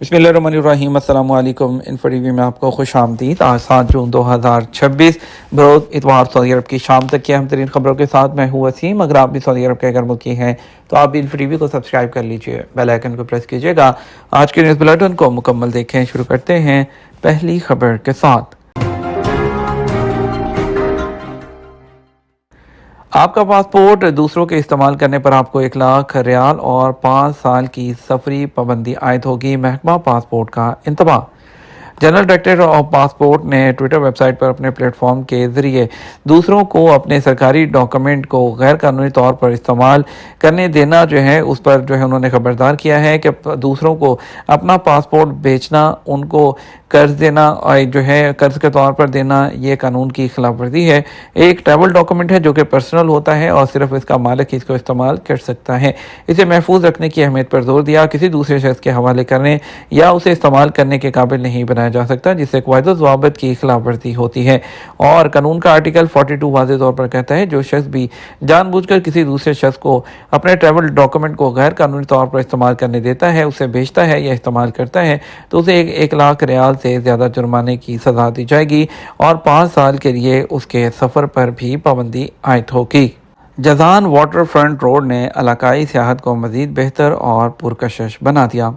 बिस्मिल्लाहिर्रहमानिर्रहीम। अस्सलाम वालेकुम। इन्फोटीवी में आपको खुश आमदीद। आज 7 जून 2026 बरोज़ इतवार सऊदी अरब की शाम तक की अहम तरीन खबरों के साथ मैं हूँ वसीम। अगर आप भी सऊदी अरब के अगर मुल्की हैं तो आप भी इन्फोटीवी को सब्सक्राइब कर लीजिए, बेल आइकन को प्रेस कीजिएगा। आज के न्यूज़ बुलेटिन को मुकम्मल देखें। शुरू करते हैं पहली खबर के साथ। आपका पासपोर्ट दूसरों के इस्तेमाल करने पर आपको 1 लाख रियाल और 5 साल की सफरी पाबंदी आयद होगी। महकमा पासपोर्ट का इंतबाह। जनरल डायरेक्टर ऑफ पासपोर्ट ने ट्विटर वेबसाइट पर अपने प्लेटफॉर्म के ज़रिए दूसरों को अपने सरकारी डॉक्यूमेंट को गैर कानूनी तौर पर इस्तेमाल करने देना उस पर उन्होंने खबरदार किया है कि दूसरों को अपना पासपोर्ट बेचना, उनको कर्ज देना और कर्ज के तौर पर देना, ये कानून की खिलाफ वर्जी है। एक ट्रैवल डॉक्यूमेंट है जो कि पर्सनल होता है और सिर्फ इसका मालिक इसको इस्तेमाल कर सकता है। इसे महफूज रखने की अहमियत पर जोर दिया। किसी दूसरे शख्स के हवाले करने या उसे इस्तेमाल करने के काबिल नहीं बनाया जा सकता, जिससे क़वायद ज़वाबित की खिलाफ वर्जी होती है। और कानून का आर्टिकल 42 वाज़ेह तौर पर कहता है, जो शख्स भी जानबूझकर किसी दूसरे शख्स को अपने ट्रैवल डॉक्यूमेंट को गैर कानूनी तौर पर इस्तेमाल करने देता है, उसे बेचता है या इस्तेमाल करता है, तो उसे 1 लाख रियाल से ज़्यादा जुर्माने की सज़ा दी जाएगी और 5 साल के लिए उसके सफ़र पर भी पाबंदी आयद होगी। जज़ान वाटर फ्रंट रोड ने इलाकाई सियाहत को मज़ीद बेहतर और पुरकशिश बना दिया।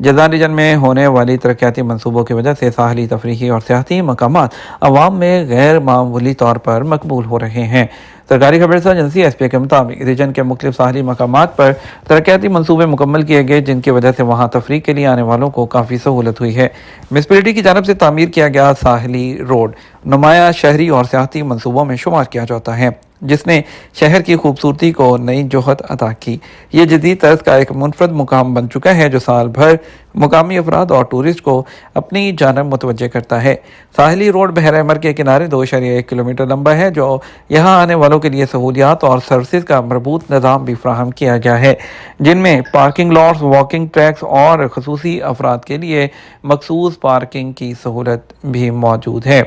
जज़ान रीजन में होने वाली तरक्याती मनसूबों की वजह से साहली, तफरीही और सियाहती मकामात अवाम में गैर मामूली तौर पर मकबूल हो रहे हैं। सरकारी खबरसा एजेंसी एसपीए के मुताबिक रीजन के मुख्तलिफ साहली मकामात पर तरक्याती मनसूबे मुकम्मल किए गए, जिनकी वजह से वहाँ तफरीह के लिए आने वालों को काफ़ी सहूलत हुई है। म्यूनिसिपैलिटी की जानब से तामीर किया गया साहली रोड नुमाया शहरी और सियाहती मनसूबों में शुमार किया जाता है, जिसने शहर की खूबसूरती को नई जोहत अता की। ये जदीद तर्ज का एक मुनफरद मुकाम बन चुका है जो साल भर मुकामी अफराद और टूरिस्ट को अपनी जानब मुतवज्जे करता है। साहिली रोड बहर अहमर के किनारे 2.1 किलोमीटर लंबा है, जो यहाँ आने वालों के लिए सहूलियात और सर्विस का मरबूत निज़ाम भी फ्राहम किया गया है, जिनमें पार्किंग लॉट्स, वॉकिंग ट्रैक्स और खसूसी अफराद के लिए मखसूस पार्किंग की सहूलत भी मौजूद है।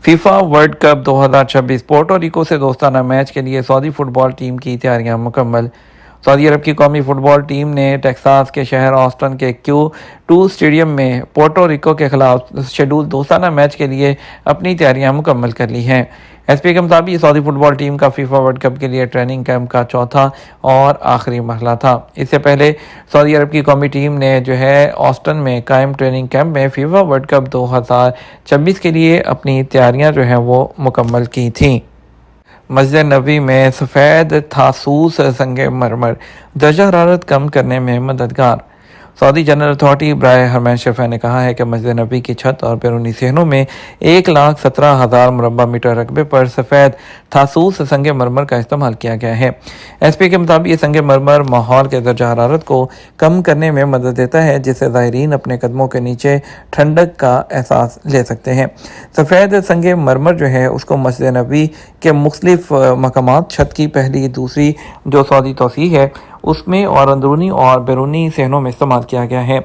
FIFA world cup 2026 Puerto Rico से दोस्ताना मैच के लिए सऊदी फुटबॉल टीम की तैयारियां मुकम्मल। सऊदी अरब की कौमी फुटबॉल टीम ने टेक्सास के शहर ऑस्टन के Q2 स्टेडियम में पोर्टो रिको के खिलाफ शेड्यूल दोस्ताना मैच के लिए अपनी तैयारियां मुकम्मल कर ली हैं। एसपी के मुताबिक सऊदी फुटबॉल टीम का फीफा वर्ल्ड कप के लिए ट्रेनिंग कैंप का चौथा और आखिरी मरहला था। इससे पहले सऊदी अरब की कौमी टीम ने ऑस्टन में कायम ट्रेनिंग कैंप में फीफा वर्ल्ड कप 2026 के लिए अपनी तैयारियां वो मुकम्मल की थीं। मस्जिद नबी में सफ़ेद थासूस संगे मरमर दर्जा हरारत कम करने में मददगार। सऊदी जनरल अथॉरिटी बराए हरमैन शरीफा ने कहा है कि मस्जिद नबी की छत और बैरूनी सहनों में 1,17,000 मुरब्बा मीटर रकबे पर सफ़ेद थासूस संगे मरमर का इस्तेमाल किया गया है। एसपी के मुताबिक ये संगे मरमर माहौल के दर्जा हरारत को कम करने में मदद देता है, जिससे ज़ायरीन अपने कदमों के नीचे ठंडक का एहसास ले सकते हैं। सफ़ेद संगे मरमर उसको मस्जिद नबी के मुख्तलिफ मकामात, छत की पहली दूसरी जो सऊदी तोसी है उसमें और अंदरूनी और बैरूनी सहनों में इस्तेमाल किया गया है।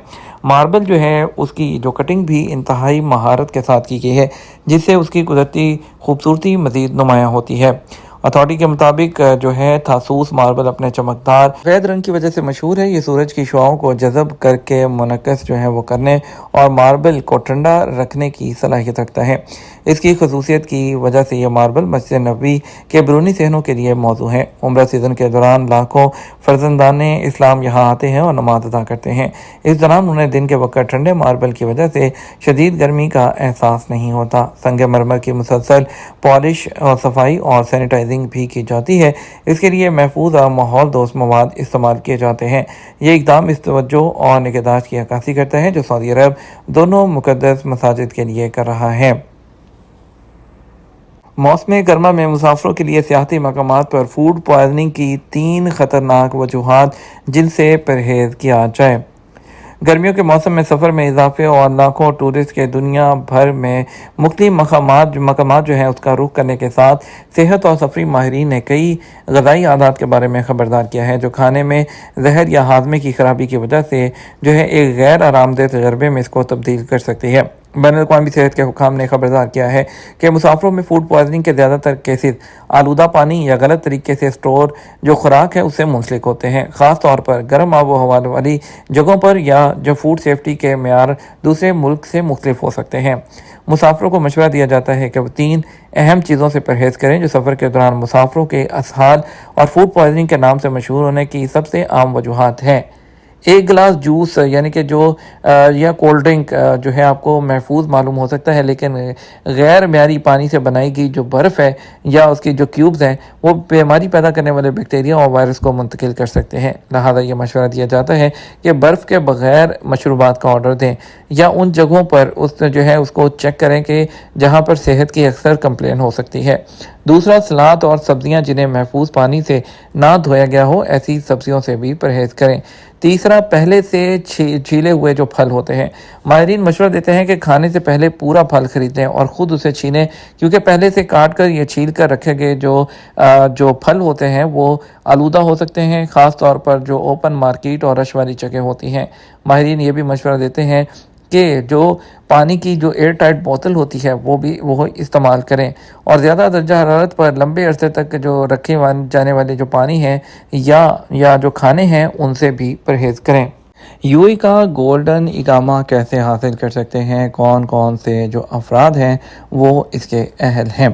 मार्बल उसकी जो कटिंग भी इंतहाई महारत के साथ की गई है, जिससे उसकी कुदरती खूबसूरती मज़ीद नुमायाँ होती है। अथॉरिटी के मुताबिक थासूस मार्बल अपने चमकदार सफ़ेद रंग की वजह से मशहूर है। ये सूरज की शुआओं को जज़ब करके मुनक्कस वो करने और मार्बल को ठंडा रखने की सलाहियत रखता है। इसकी खसूसियत की वजह से यह मार्बल मस्जिद नबी के बैरूनी सहनों के लिए मौजू है। उम्रा सीज़न के दौरान लाखों फर्जंदाने इस्लाम यहाँ आते हैं और नमाज अदा करते हैं। इस दौरान उन्हें दिन के वक्त ठंडे मार्बल की वजह से शदीद गर्मी का एहसास नहीं होता। संगे मरमर की मुसलसल पॉलिश और सफाई और सैनिटाइजिंग भी की जाती है। इसके लिए महफूज और माहौल दोस्त मवाद इस्तेमाल किए जाते हैं। ये इक़दाम इस तवज्जो और निगहदाश्त की अक्कासी करता है जो सऊदी अरब दोनों मुक़द्दस मसाजिद के लिए कर रहा है। मौसम गर्मा में मुसाफिरों के लिए सियाहती मकामात पर फूड पॉइजनिंग की 3 ख़तरनाक वजूहात जिनसे परहेज़ किया जाए। गर्मियों के मौसम में सफ़र में इजाफे और लाखों टूरिस्ट के दुनिया भर में मुख्तलिफ मकामात उसका रुख करने के साथ सेहत और सफरी माहिरीन ने कई ग़ज़ाई आदात के बारे में ख़बरदार किया है, जो खाने में जहर या हाज़मे की खराबी की वजह से एक गैर आरामदेह तजर्बे में इसको तब्दील कर सकती है। بین الاقوامی صحت کے حکام نے خبردار کیا ہے کہ مسافروں میں فوڈ پوائزننگ کے زیادہ تر کیسز آلودہ پانی یا غلط طریقے سے اسٹور جو خوراک ہے اس سے منسلک ہوتے ہیں، خاص طور پر گرم آب و ہوا والی جگہوں پر یا جو فوڈ سیفٹی کے معیار دوسرے ملک سے مختلف ہو سکتے ہیں۔ مسافروں کو مشورہ دیا جاتا ہے کہ وہ 3 اہم چیزوں سے پرہیز کریں جو سفر کے دوران مسافروں کے اسہال اور فوڈ پوائزننگ کے نام سے مشہور ہونے کی سب سے عام وجوہات ہیں۔ ایک گلاس جوس یعنی کہ جو یا کولڈ ڈرنک جو ہے آپ کو محفوظ معلوم ہو سکتا ہے، لیکن غیر معیاری پانی سے بنائی گئی جو برف ہے یا اس کی جو کیوبز ہیں وہ بیماری پیدا کرنے والے بیکٹیریا اور وائرس کو منتقل کر سکتے ہیں۔ لہٰذا یہ مشورہ دیا جاتا ہے کہ برف کے بغیر مشروبات کا آرڈر دیں یا ان جگہوں پر اس کو چیک کریں کہ جہاں پر صحت کی اکثر کمپلین ہو سکتی ہے۔ دوسرا، سلاد اور سبزیاں جنہیں محفوظ پانی سے نہ دھویا گیا ہو ایسی سبزیوں سے بھی پرہیز کریں۔ تیسرا، پہلے سے چھیلے ہوئے جو پھل ہوتے ہیں، ماہرین مشورہ دیتے ہیں کہ کھانے سے پہلے پورا پھل خریدیں اور خود اسے چھیلیں، کیونکہ پہلے سے کاٹ کر یا چھیل کر رکھے گئے جو پھل ہوتے ہیں وہ آلودہ ہو سکتے ہیں، خاص طور پر جو اوپن مارکیٹ اور رش والی جگہ ہوتی ہیں۔ ماہرین یہ بھی مشورہ دیتے ہیں کہ جو پانی کی جو ایئر ٹائٹ بوتل ہوتی ہے وہ استعمال کریں اور زیادہ درجہ حرارت پر لمبے عرصے تک جو رکھے جانے والے جو پانی ہیں یا جو کھانے ہیں ان سے بھی پرہیز کریں۔ یو اے کا گولڈن اقامہ کیسے حاصل کر سکتے ہیں؟ کون کون سے جو افراد ہیں وہ اس کے اہل ہیں؟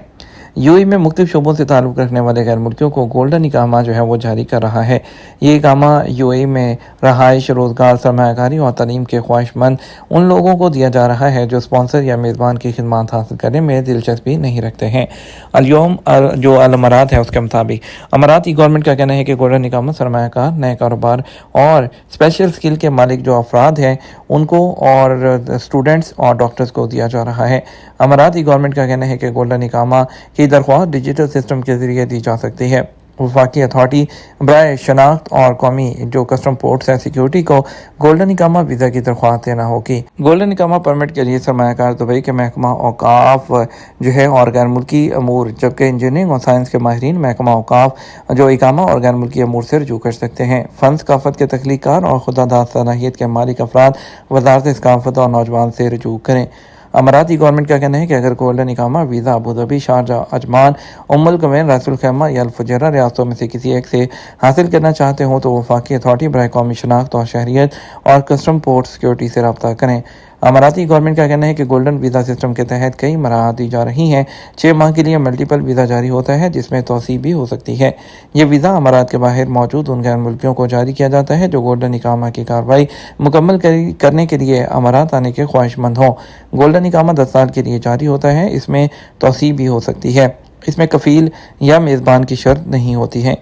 یو اے میں مختلف شعبوں سے تعلق رکھنے والے غیر ملکیوں کو گولڈن اقامہ جو ہے وہ جاری کر رہا ہے۔ یہ اقامہ یو اے میں رہائش، روزگار، سرمایہ کاری اور تعلیم کے خواہش مند ان لوگوں کو دیا جا رہا ہے جو اسپانسر یا میزبان کی خدمات حاصل کرنے میں دلچسپی نہیں رکھتے ہیں۔ اليوم جو الامارات ہے اس کے مطابق اماراتی گورنمنٹ کا کہنا ہے کہ گولڈن اقامہ سرمایہ کار، نئے کاروبار اور اسپیشل اسکل کے مالک جو افراد ہیں ان کو اور اسٹوڈنٹس اور ڈاکٹرز کو دیا جا رہا ہے۔ اماراتی گورنمنٹ کا کہنا ہے کہ گولڈن اقامہ کی درخواست ڈیجیٹل سسٹم کے ذریعے دی جا سکتی ہے۔ وفاقی اتھارٹی برائے شناخت اور قومی جو کسٹم پورٹس ہیں سیکیورٹی کو گولڈن اقامہ ویزا کی درخواست دینا ہوگی۔ گولڈن اقامہ پرمٹ کے لیے سرمایہ کار دبئی کے محکمہ اوقاف جو ہے اور غیر ملکی امور، جبکہ انجینئرنگ اور سائنس کے ماہرین محکمہ اوقاف جو اقامہ اور غیر ملکی امور سے رجوع کر سکتے ہیں۔ فنڈ ثقافت کے تخلیق کار اور خودداد صلاحیت کے مالک افراد وزارت ثقافت اور نوجوان سے رجوع کریں۔ اماراتی گورنمنٹ کا کہنا ہے کہ اگر گولڈن اقامہ visa Abu Dhabi, Sharjah, Ajman, Al Quwain, Ras Al Khaimah یا الفجیرہ ریاستوں میں سے کسی ایک سے حاصل کرنا چاہتے ہوں تو وفاقی اتھارٹی برائے قومی شناخت اور شہریت اور کسٹم پورٹ سیکیورٹی سے رابطہ کریں۔ اماراتی گورنمنٹ کا کہنا ہے کہ گولڈن ویزا سسٹم کے تحت کئی مراحل دی جا رہی ہیں۔ 6 ماہ کے لیے ملٹیپل ویزا جاری ہوتا ہے جس میں توسیع بھی ہو سکتی ہے۔ یہ ویزا امارات کے باہر موجود ان غیر ملکیوں کو جاری کیا جاتا ہے جو گولڈن اقامہ کی کارروائی مکمل کرنے کے لیے امارات آنے کے خواہش مند ہوں۔ گولڈن اقامہ 10 سال کے لیے جاری ہوتا ہے، اس میں توسیع بھی ہو سکتی ہے۔ اس میں کفیل یا میزبان کی شرط نہیں ہوتی ہے۔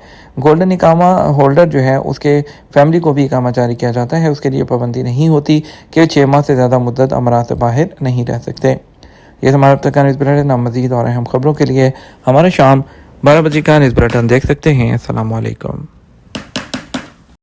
گولڈن اقامہ ہولڈر جو ہے اس کے فیملی کو بھی اقامہ جاری کیا جاتا ہے، اس کے لیے پابندی نہیں ہوتی کہ 6 ماہ سے زیادہ مدت امارات سے باہر نہیں رہ سکتے۔ یہ ہمارا اب تک کا نیوز بلیٹن۔ مزید اور اہم خبروں کے لیے ہمارے شام 12 بجے کا نیوز بلیٹن دیکھ سکتے ہیں۔ السلام علیکم۔